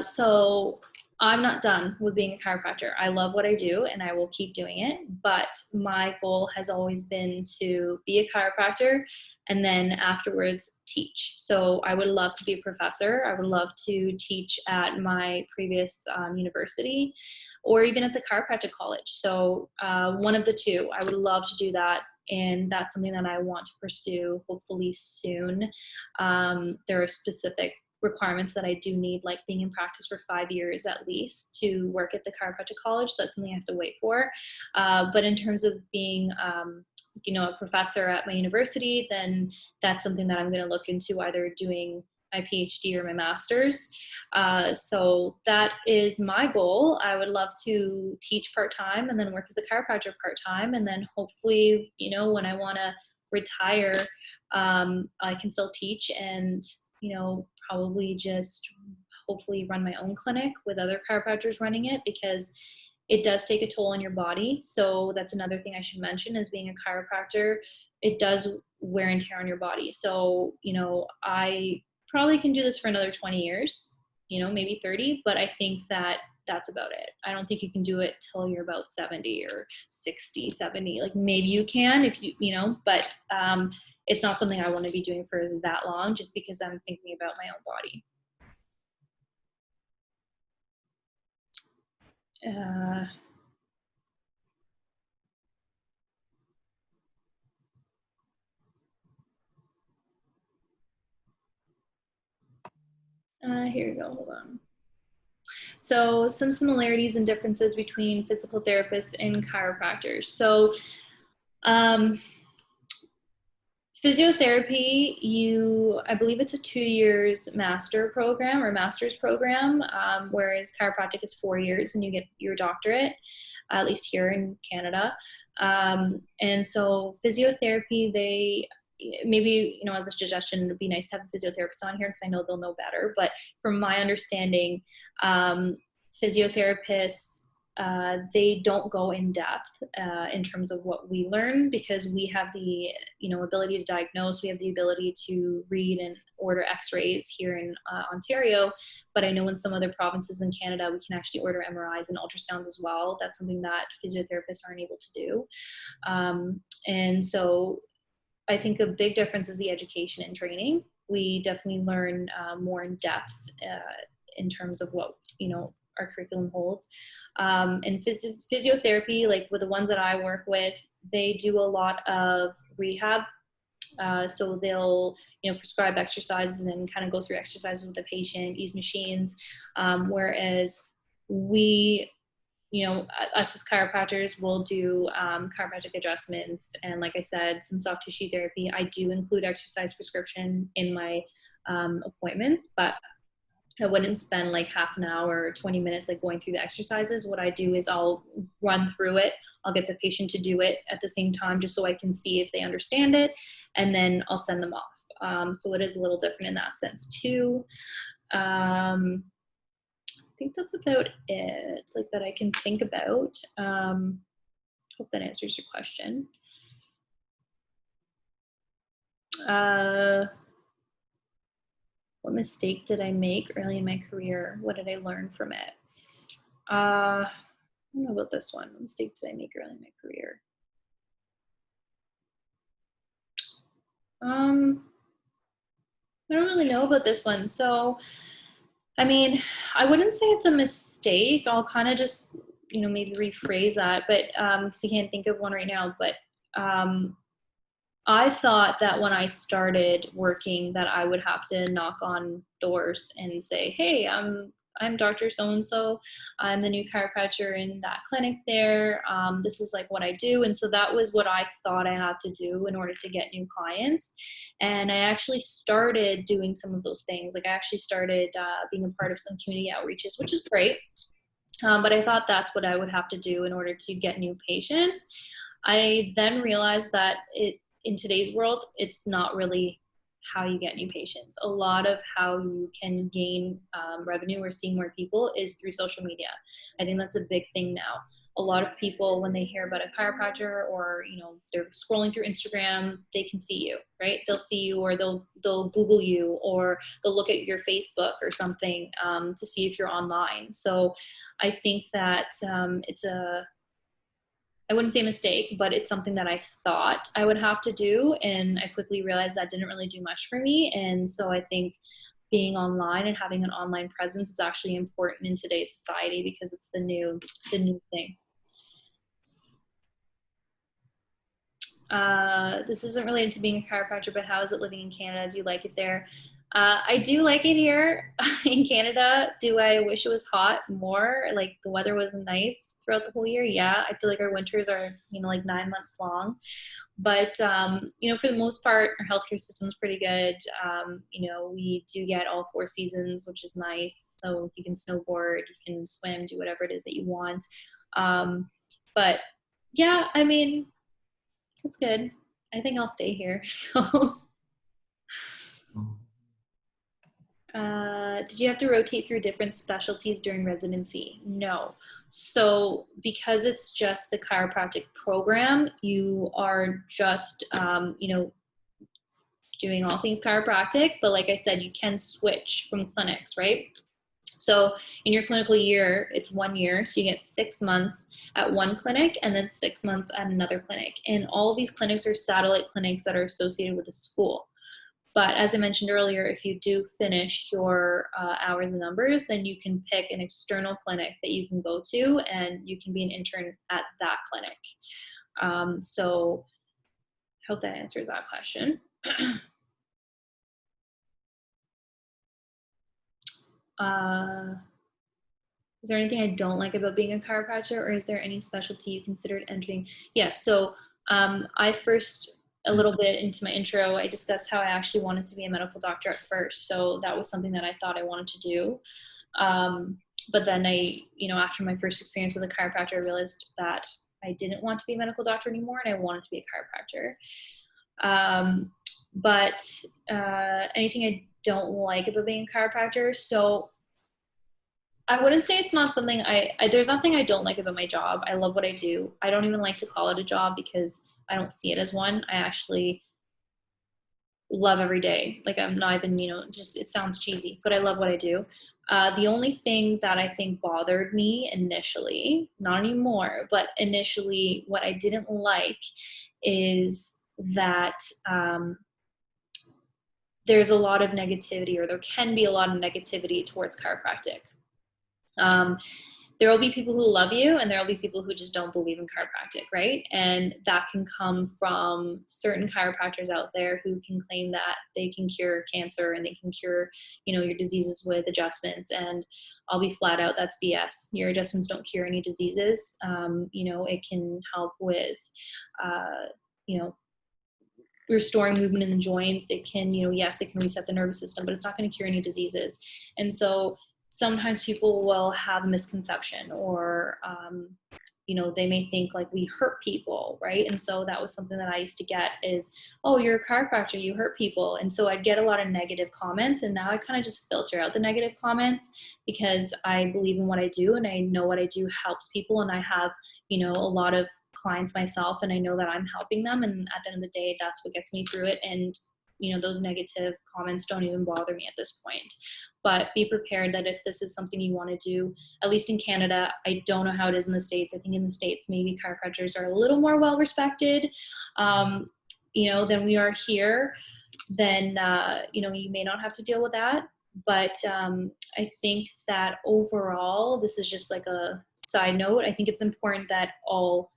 So I'm not done with being a chiropractor. I love what I do and I will keep doing it. But my goal has always been to be a chiropractor and then afterwards teach. So I would love to be a professor. I would love to teach at my previous university or even at the chiropractic college. So one of the two, I would love to do that. And that's something that I want to pursue hopefully soon. There are specific requirements that I do need, like being in practice for 5 years at least to work at the chiropractic college. So that's something I have to wait for. But in terms of being, a professor at my university, then that's something that I'm going to look into, either doing my PhD or my master's. So that is my goal. I would love to teach part-time and then work as a chiropractor part-time. And then hopefully, when I want to retire, I can still teach and, probably just hopefully run my own clinic with other chiropractors running it, because it does take a toll on your body. So that's another thing I should mention, is being a chiropractor, it does wear and tear on your body. So, I probably can do this for another 20 years, maybe 30, but I think that that's about it. I don't think you can do it till you're about 70 or 60, 70. Like maybe you can if but it's not something I want to be doing for that long, just because I'm thinking about my own body. Here you go, hold on. So some similarities and differences between physical therapists and chiropractors. So physiotherapy, I believe it's a 2 years master's program, whereas chiropractic is 4 years and you get your doctorate, at least here in Canada. And so physiotherapy, maybe, as a suggestion, it would be nice to have a physiotherapist on here because I know they'll know better. But from my understanding, physiotherapists, they don't go in depth in terms of what we learn, because we have the ability to diagnose, we have the ability to read and order x-rays here in Ontario, but I know in some other provinces in Canada we can actually order MRIs and ultrasounds as well. That's something that physiotherapists aren't able to do. And so I think a big difference is the education and training. We definitely learn more in depth in terms of what our curriculum holds. And physiotherapy, like with the ones that I work with, they do a lot of rehab. So they'll prescribe exercises and kind of go through exercises with the patient, use machines, whereas we, us as chiropractors will do chiropractic adjustments, and like I said, some soft tissue therapy. I do include exercise prescription in my appointments, but I wouldn't spend like half an hour or 20 minutes like going through the exercises. What I do is I'll run through it. I'll get the patient to do it at the same time, just so I can see if they understand it, and then I'll send them off. So it is a little different in that sense too. I think that's about it, like that I can think about. Hope that answers your question. What mistake did I make early in my career? What did I learn from it? I don't know about this one. What mistake did I make early in my career? I don't really know about this one. So, I mean, I wouldn't say it's a mistake. I'll kind of just, maybe rephrase that, but because I can't think of one right now. But I thought that when I started working that I would have to knock on doors and say, hey, I'm Dr. So-and-so. I'm the new chiropractor in that clinic there. This is like what I do. And so that was what I thought I had to do in order to get new clients. And I actually started doing some of those things. Like I actually started being a part of some community outreaches, which is great. But I thought that's what I would have to do in order to get new patients. I then realized that in today's world, it's not really how you get new patients. A lot of how you can gain revenue or see more people is through social media. I think that's a big thing now. A a lot of people, when they hear about a chiropractor or, you know, they're scrolling through Instagram, they can see you, right? They'll see you, or they'll Google you, or they'll look at your Facebook or something to see if you're online. So I think that it's I wouldn't say mistake, but it's something that I thought I would have to do. And I quickly realized that didn't really do much for me. And so I think being online and having an online presence is actually important in today's society, because it's the new thing. This isn't related to being a chiropractor, but how is it living in Canada? Do you like it there? I do like it here in Canada. Do I wish it was hot more? Like the weather was nice throughout the whole year? Yeah, I feel like our winters are, you know, like 9 months long. But, you know, for the most part, our healthcare system is pretty good. You know, we do get all 4 seasons, which is nice. So you can snowboard, you can swim, do whatever it is that you want. But yeah, I mean, it's good. I think I'll stay here. So. Did you have to rotate through different specialties during residency? No. So because it's just the chiropractic program, you are just, you know, doing all things chiropractic. But like I said, you can switch from clinics, right? So in your clinical year, it's 1 year. So you get 6 months at one clinic and then 6 months at another clinic. And all of these clinics are satellite clinics that are associated with the school. But as I mentioned earlier, if you do finish your hours and numbers, then you can pick an external clinic that you can go to, and you can be an intern at that clinic. So I hope that answers that question. Is there anything I don't like about being a chiropractor, or is there any specialty you considered entering? Yeah, so I first, a little bit into my intro, I discussed how I actually wanted to be a medical doctor at first. So that was something that I thought I wanted to do. But then you know, after my first experience with a chiropractor, I realized that I didn't want to be a medical doctor anymore, and I wanted to be a chiropractor. But anything I don't like about being a chiropractor, so I wouldn't say it's not something there's nothing I don't like about my job. I love what I do. I don't even like to call it a job because I don't see it as one. I actually love every day. Like I'm not even, you know, just, it sounds cheesy, but I love what I do. The only thing that I think bothered me initially, not anymore, but initially what I didn't like is that there's a lot of negativity, or there can be a lot of negativity towards chiropractic. There will be people who love you, and there will be people who just don't believe in chiropractic, right? And that can come from certain chiropractors out there who can claim that they can cure cancer and they can cure, you know, your diseases with adjustments. And I'll be flat out, that's BS. Your adjustments don't cure any diseases. You know, it can help with, you know, restoring movement in the joints. It can, you know, yes, it can reset the nervous system, but it's not going to cure any diseases. And so sometimes people will have a misconception, or, you know, they may think like we hurt people, right? And so that was something that I used to get is, oh, you're a chiropractor, you hurt people. And so I'd get a lot of negative comments, and now I kind of just filter out the negative comments because I believe in what I do, and I know what I do helps people, and I have, you know, a lot of clients myself, and I know that I'm helping them, and at the end of the day, that's what gets me through it. And you know, those negative comments don't even bother me at this point. But be prepared that if this is something you want to do, at least in Canada, I don't know how it is in the States. I think in the States, maybe chiropractors are a little more well respected, you know, than we are here. Then, you know, you may not have to deal with that. But I think that overall, this is just like a side note. I think it's important that all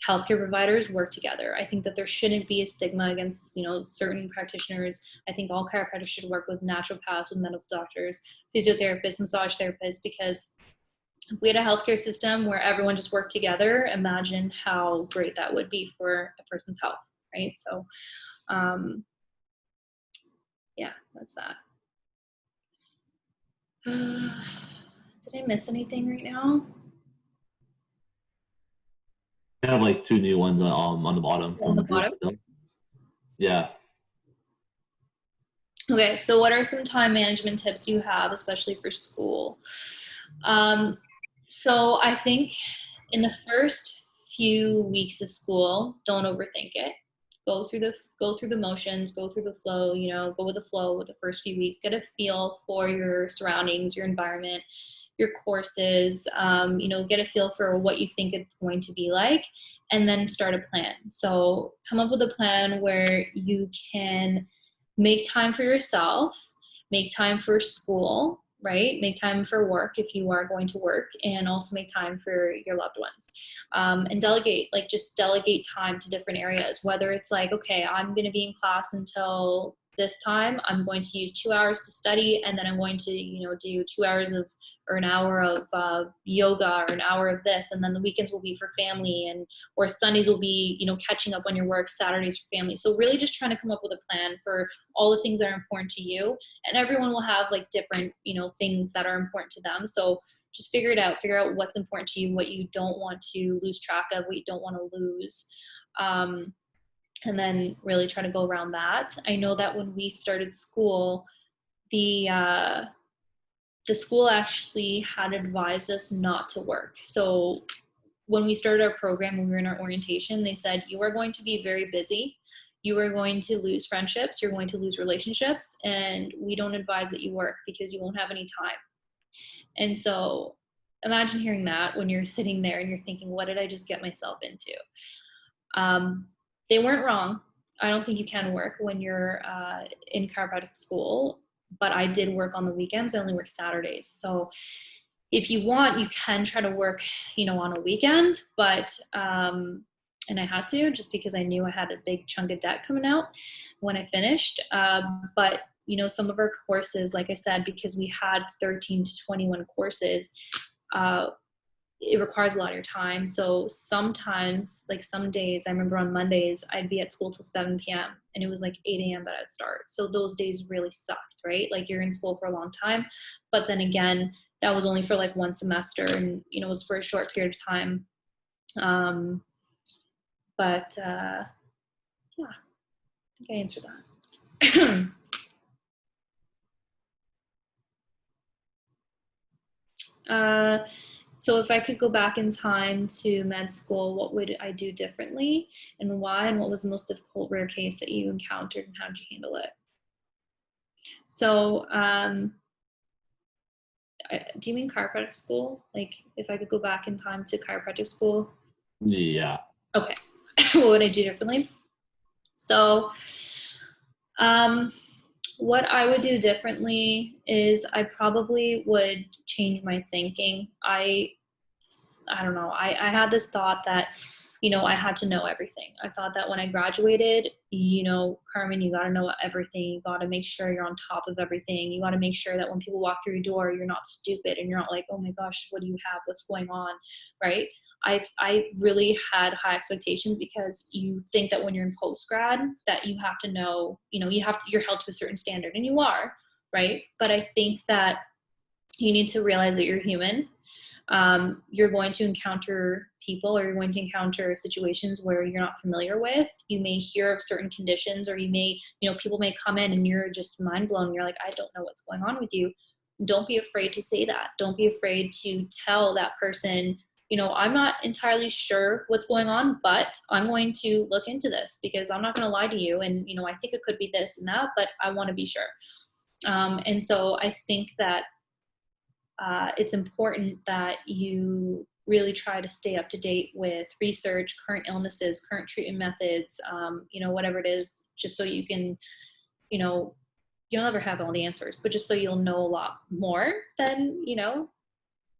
healthcare providers work together. I think that there shouldn't be a stigma against, you know, certain practitioners. I think all chiropractors should work with naturopaths, with medical doctors, physiotherapists, massage therapists, because if we had a healthcare system where everyone just worked together, imagine how great that would be for a person's health, right? So, yeah, that's that. Did I miss anything right now? I have like 2 new ones on the bottom. On the bottom? Yeah. Okay, so what are some time management tips you have, especially for school? So I think in the first few weeks of school, don't overthink it. Go through the motions, go through the flow, you know, go with the flow with the first few weeks. Get a feel for your surroundings, your environment, your courses, you know, get a feel for what you think it's going to be like, and then start a plan. So come up with a plan where you can make time for yourself, make time for school, right? Make time for work if you are going to work, and also make time for your loved ones. And delegate, like just delegate time to different areas, whether it's like, okay, I'm going to be in class until this time, I'm going to use 2 hours to study, and then I'm going to, you know, do 2 hours of, or an hour of yoga, or an hour of this, and then the weekends will be for family, and or Sundays will be, you know, catching up on your work, Saturdays for family. So really just trying to come up with a plan for all the things that are important to you, and everyone will have like different, you know, things that are important to them. So just figure out what's important to you, what you don't want to lose track of, what you don't want to lose. And then really try to go around that. I know that when we started school, the school actually had advised us not to work. So when we started our program, when we were in our orientation, they said, you are going to be very busy. You are going to lose friendships. You're going to lose relationships. And we don't advise that you work because you won't have any time. And so imagine hearing that when you're sitting there and you're thinking, what did I just get myself into? They weren't wrong. I don't think you can work when you're in chiropractic school, but I did work on the weekends. I only work Saturdays. So if you want, you can try to work, you know, on a weekend, but, and I had to, just because I knew I had a big chunk of debt coming out when I finished. But, you know, some of our courses, like I said, because we had 13 to 21 courses, it requires a lot of your time. So sometimes, like some days, I remember on Mondays, I'd be at school till 7 p.m. and it was like 8 a.m. that I'd start. So those days really sucked, right? Like you're in school for a long time, but then again, that was only for like one semester, and, you know, it was for a short period of time. Yeah, I think I answered that. So if I could go back in time to med school, what would I do differently, and why, and what was the most difficult rare case that you encountered, and how did you handle it? So do you mean chiropractic school? Like if I could go back in time to chiropractic school? Yeah. Okay. What would I do differently? So what I would do differently is I probably would change my thinking. I don't know. I had this thought that, you know, I had to know everything. I thought that when I graduated, you know, Carmen, you got to know everything. You got to make sure you're on top of everything. You got to make sure that when people walk through your door, you're not stupid and you're not like, oh my gosh, what do you have? What's going on? Right. I really had high expectations, because you think that when you're in post-grad that you have to know, you know, you're held to a certain standard, and you are, right? But I think that you need to realize that you're human. You're going to encounter people, or you're going to encounter situations where you're not familiar with. You may hear of certain conditions, or you may, you know, people may come in and you're just mind blown. You're like, I don't know what's going on with you. Don't be afraid to say that. Don't be afraid to tell that person, you know, I'm not entirely sure what's going on, but I'm going to look into this, because I'm not going to lie to you. And, you know, I think it could be this and that, but I want to be sure. And so I think that it's important that you really try to stay up to date with research, current illnesses, current treatment methods, you know, whatever it is, just so you can, you know, you'll never have all the answers, but just so you'll know a lot more than, you know,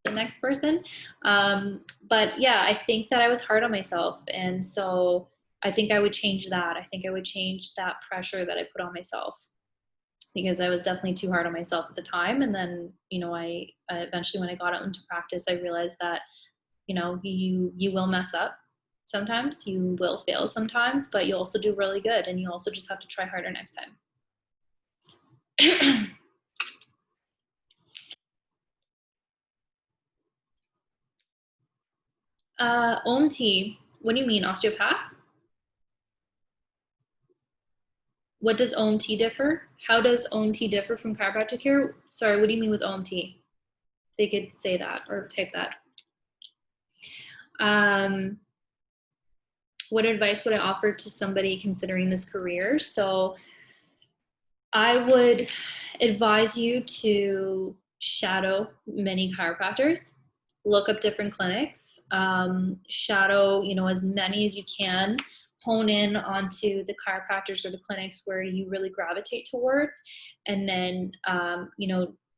the next person. But yeah, I think that I was hard on myself. And so I think I would change that. I think I would change that pressure that I put on myself, because I was definitely too hard on myself at the time. And then, you know, I eventually, when I got out into practice, I realized that, you know, you will mess up sometimes, you will fail sometimes, but you also do really good. And you also just have to try harder next time. OMT, what do you mean, osteopath? What does OMT differ? How does OMT differ from chiropractic care? Sorry, what do you mean with OMT? They could say that or type that. What advice would I offer to somebody considering this career? So I would advise you to shadow many chiropractors, look up different clinics, shadow, as many as you can, hone in onto the chiropractors or the clinics where you really gravitate towards, and then,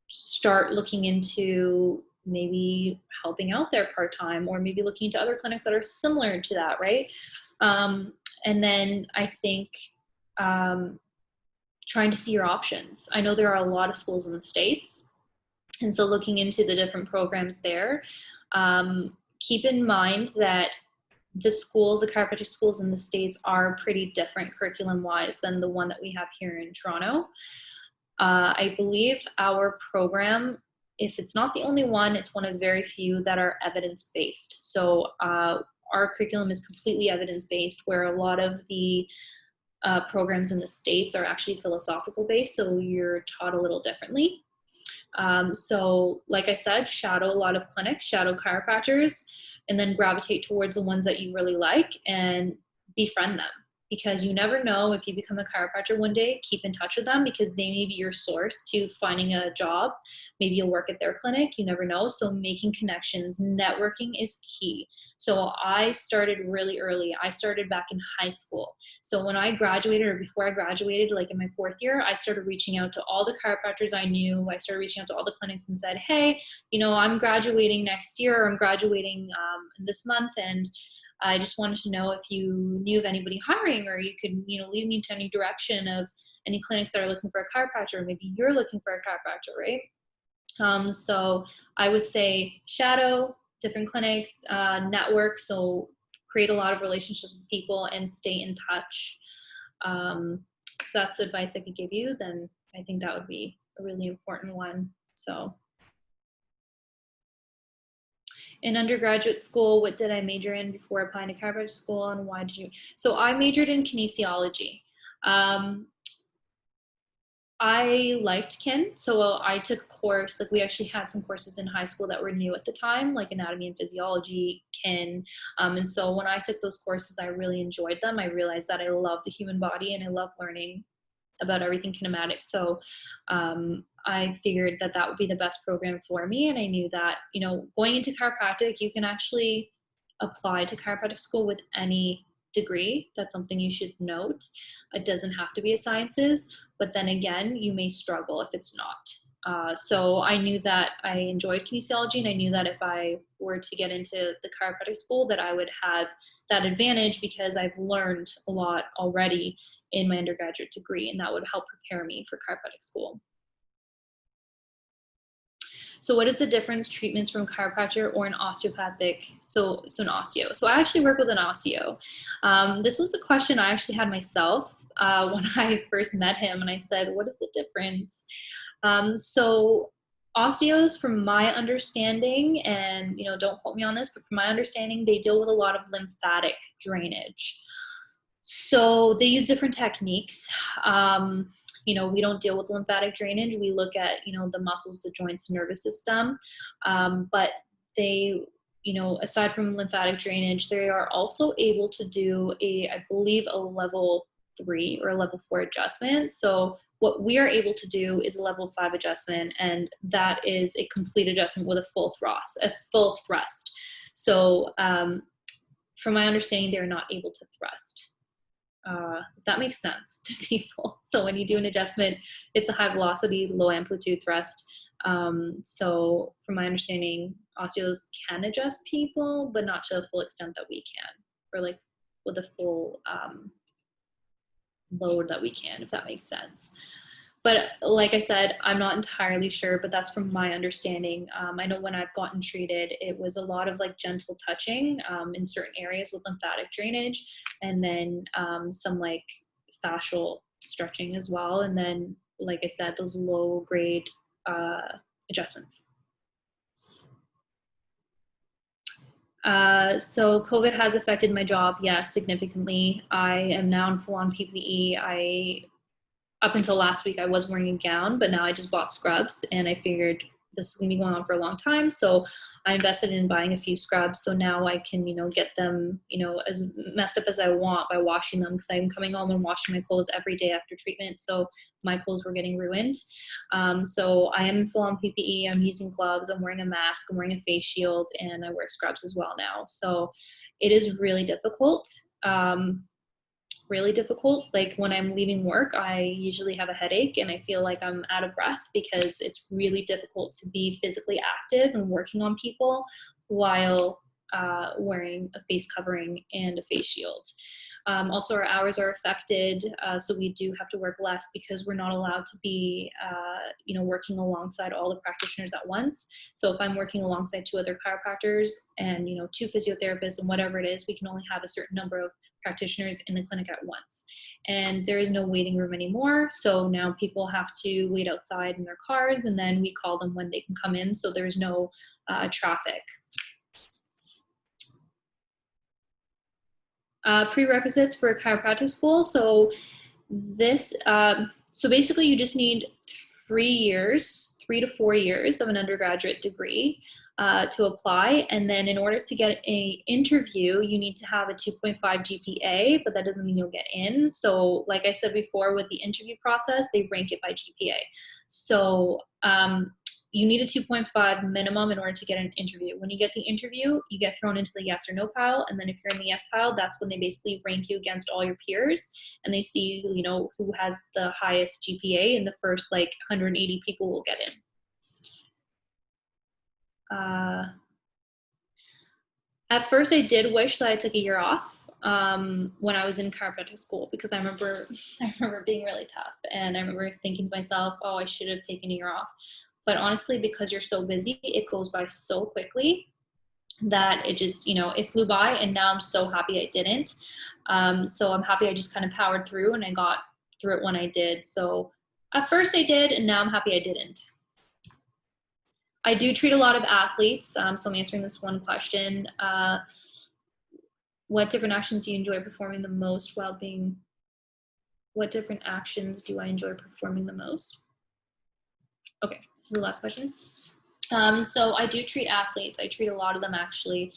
start looking into maybe helping out there part-time, or maybe looking into other clinics that are similar to that, right? And then I think, trying to see your options. I know there are a lot of schools in the States, and so looking into the different programs there. Keep in mind that the chiropractic schools in the States are pretty different curriculum-wise than the one that we have here in Toronto. I believe our program, if it's not the only one, it's one of very few that are evidence-based. So our curriculum is completely evidence-based, where a lot of the programs in the States are actually philosophical based, so you're taught a little differently. So like I said, shadow a lot of clinics, shadow chiropractors, and then gravitate towards the ones that you really like and befriend them. Because you never know, if you become a chiropractor one day, keep in touch with them, because they may be your source to finding a job. Maybe you'll work at their clinic, you never know. So making connections, networking is key. So I started really early. I started back in high school. So when I graduated, or before I graduated, like in my 4th year, I started reaching out to all the chiropractors I knew. I started reaching out to all the clinics and said, hey, I'm graduating next year, or I'm graduating this month, and I just wanted to know if you knew of anybody hiring, or you could, lead me into any direction of any clinics that are looking for a chiropractor, or maybe you're looking for a chiropractor, right? So I would say shadow different clinics, network, so create a lot of relationships with people and stay in touch. If that's advice I could give you, then I think that would be a really important one. So in undergraduate school, what did I major in before applying to chiropractic school, and why did you? So I majored in kinesiology. I liked kin, so I took a course, like we actually had some courses in high school that were new at the time, like anatomy and physiology, kin, and so when I took those courses, I really enjoyed them. I realized that I love the human body and I love learning about everything kinematic. So I figured that that would be the best program for me, and I knew that, going into chiropractic, you can actually apply to chiropractic school with any degree. That's something you should note. It doesn't have to be a sciences, but then again, you may struggle if it's not. So I knew that I enjoyed kinesiology, and I knew that if I were to get into the chiropractic school, that I would have that advantage, because I've learned a lot already in my undergraduate degree, and that would help prepare me for chiropractic school. So what is the difference treatments from chiropractor or an osteopathic, so an osteo? So I actually work with an osteo. This was a question I actually had myself when I first met him, and I said, what is the difference? So osteos, from my understanding, and don't quote me on this, but from my understanding, they deal with a lot of lymphatic drainage. So they use different techniques. We don't deal with lymphatic drainage. We look at, the muscles, the joints, nervous system. But they, aside from lymphatic drainage, they are also able to do I believe, a level 3 or a level 4 adjustment. So what we are able to do is a level 5 adjustment, and that is a complete adjustment with a full thrust. So from my understanding, they're not able to thrust. If that makes sense to people. So when you do an adjustment, it's a high velocity, low amplitude thrust. So from my understanding, osteos can adjust people, but not to the full extent that we can, or like with a full load that we can, if that makes sense. But like I said, I'm not entirely sure, but that's from my understanding. I know when I've gotten treated, it was a lot of like gentle touching in certain areas with lymphatic drainage, and then some like fascial stretching as well. And then, like I said, those low grade adjustments. So COVID has affected my job, yes, significantly. I am now in full-on PPE. Up until last week, I was wearing a gown, but now I just bought scrubs, and I figured, this is going to be going on for a long time. So I invested in buying a few scrubs. So now I can, get them, as messed up as I want by washing them, because I'm coming home and washing my clothes every day after treatment. So my clothes were getting ruined. So I am full on PPE. I'm using gloves. I'm wearing a mask. I'm wearing a face shield, and I wear scrubs as well now. So it is really difficult. Really difficult. Like when I'm leaving work, I usually have a headache and I feel like I'm out of breath, because it's really difficult to be physically active and working on people while wearing a face covering and a face shield. Also, our hours are affected, so we do have to work less, because we're not allowed to be, working alongside all the practitioners at once. So if I'm working alongside 2 other chiropractors and 2 physiotherapists and whatever it is, we can only have a certain number of practitioners in the clinic at once. And there is no waiting room anymore. So now people have to wait outside in their cars, and then we call them when they can come in. So there's no traffic. Prerequisites for a chiropractic school. So so basically you just need 3 to 4 years of an undergraduate degree to apply. And then in order to get an interview, you need to have a 2.5 GPA, but that doesn't mean you'll get in. So like I said before, with the interview process, they rank it by GPA. So you need a 2.5 minimum in order to get an interview. When you get the interview, you get thrown into the yes or no pile. And then if you're in the yes pile, that's when they basically rank you against all your peers. And they see, who has the highest GPA, and the first 180 people will get in. At first, I did wish that I took a year off when I was in chiropractic school, because I remember being really tough. And I remember thinking to myself, oh, I should have taken a year off. But honestly, because you're so busy, it goes by so quickly that it just, it flew by. And now I'm so happy I didn't. So I'm happy I just kind of powered through, and I got through it when I did. So at first I did, and now I'm happy I didn't. I do treat a lot of athletes. So I'm answering this one question. What different actions do you enjoy performing the most what different actions do I enjoy performing the most? Okay, this is the last question. So I do treat athletes. I treat a lot of them, actually.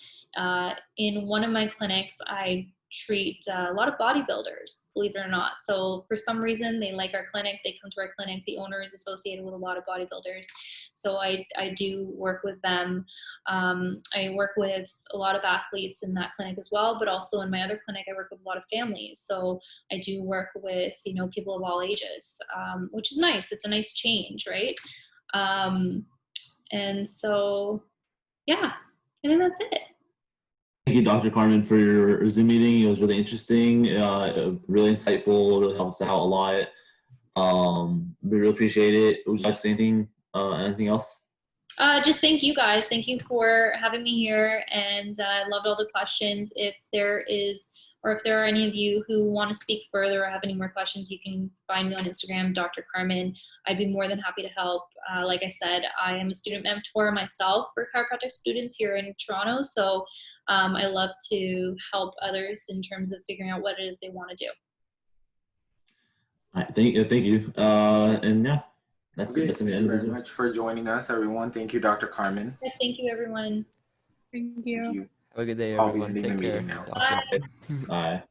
In one of my clinics, I treat a lot of bodybuilders, believe it or not. So for some reason, they like our clinic. They come to our clinic. The owner is associated with a lot of bodybuilders. So I do work with them. I work with a lot of athletes in that clinic as well, but also in my other clinic, I work with a lot of families. So I do work with, people of all ages, which is nice. It's a nice change, right? And so, yeah, I think that's it. Thank you, Dr. Carmen, for your Zoom meeting. It was really interesting, really insightful, really helped us out a lot. We really appreciate it. Would you like to say anything else? Just thank you guys. Thank you for having me here, and I loved all the questions. If there are any of you who want to speak further or have any more questions, you can find me on Instagram, Dr. Carmen. I'd be more than happy to help. Like I said, I am a student mentor myself for chiropractic students here in Toronto. So I love to help others in terms of figuring out what it is they want to do. All right, thank you. And yeah, that's the end. Thank you very much for joining us, everyone. Thank you, Dr. Carmen. Thank you, everyone. Thank you. Thank you. Have a good day, I'll be everyone. ending the Take care. meeting now. Bye. Bye.